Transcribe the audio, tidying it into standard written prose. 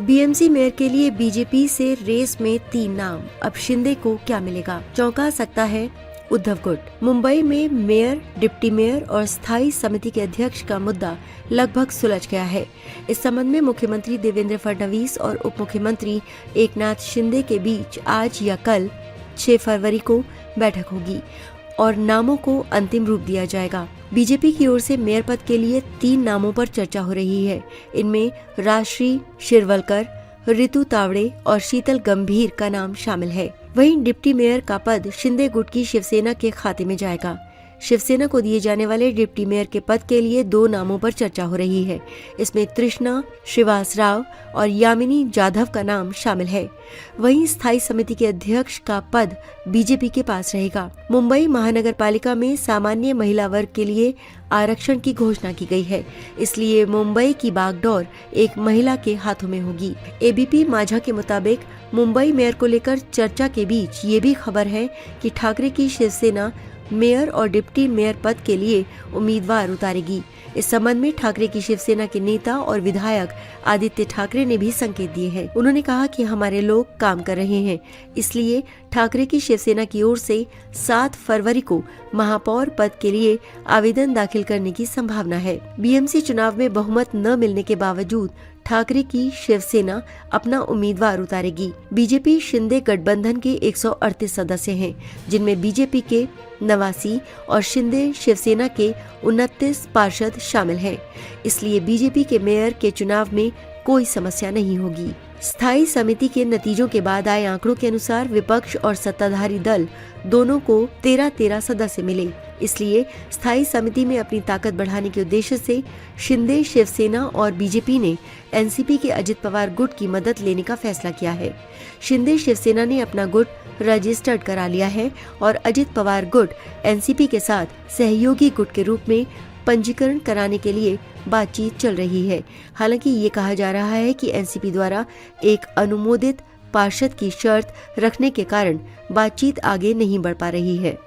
BMC mayor के लिए BJP से रेस में 3 नाम, अब शिंदे को क्या मिलेगा? चौंका सकता है उद्धव गुट। मुंबई में मेयर, डिप्टी मेयर और स्थायी समिति के अध्यक्ष का मुद्दा लगभग सुलझ गया है। इस संबंध में मुख्यमंत्री देवेंद्र फडणवीस और उप मुख्यमंत्री एकनाथ शिंदे के बीच आज या कल 6 फरवरी को बैठक होगी और नामों को अंतिम रूप दिया जाएगा। बीजेपी की ओर से मेयर पद के लिए 3 नामों पर चर्चा हो रही है। इनमें राजश्री शिरवलकर, रितु तावड़े और शीतल गंभीर का नाम शामिल है। वहीं डिप्टी मेयर का पद शिंदे गुट की शिवसेना के खाते में जाएगा। शिवसेना को दिए जाने वाले डिप्टी मेयर के पद के लिए 2 नामों पर चर्चा हो रही है। इसमें तृष्णा श्रीवास राव और यामिनी जाधव का नाम शामिल है। वहीं स्थायी समिति के अध्यक्ष का पद बीजेपी के पास रहेगा। मुंबई महानगर पालिका में सामान्य महिला वर्ग के लिए आरक्षण की घोषणा की गई है, इसलिए मुंबई की बागडोर एक महिला के हाथों में होगी। एबीपी माझा के मुताबिक मुंबई मेयर को लेकर चर्चा के बीच ये भी खबर है कि ठाकरे की शिवसेना मेयर और डिप्टी मेयर पद के लिए उम्मीदवार उतारेगी। इस संबंध में ठाकरे की शिवसेना के नेता और विधायक आदित्य ठाकरे ने भी संकेत दिए हैं। उन्होंने कहा कि हमारे लोग काम कर रहे हैं, इसलिए ठाकरे की शिवसेना की ओर से 7 फरवरी को महापौर पद के लिए आवेदन दाखिल करने की संभावना है। बीएमसी चुनाव में बहुमत न मिलने के बावजूद ठाकरे की शिवसेना अपना उम्मीदवार उतारेगी। बीजेपी शिंदे गठबंधन के 138 सदस्य हैं, जिनमें बीजेपी के 89 और शिंदे शिवसेना के 29 पार्षद शामिल हैं। इसलिए बीजेपी के मेयर के चुनाव में कोई समस्या नहीं होगी। स्थायी समिति के नतीजों के बाद आए आंकड़ों के अनुसार विपक्ष और सत्ताधारी दल दोनों को 13-13 सदस्य मिले। इसलिए स्थायी समिति में अपनी ताकत बढ़ाने के उद्देश्य से शिंदे शिवसेना और बीजेपी ने एनसीपी के अजित पवार गुट की मदद लेने का फैसला किया है। शिंदे शिवसेना ने अपना गुट रजिस्टर्ड करा लिया है और अजित पवार गुट एनसीपी के साथ सहयोगी गुट के रूप में पंजीकरण कराने के लिए बातचीत चल रही है। हालांकि ये कहा जा रहा है कि एनसीपी द्वारा एक अनुमोदित पार्षद की शर्त रखने के कारण बातचीत आगे नहीं बढ़ पा रही है।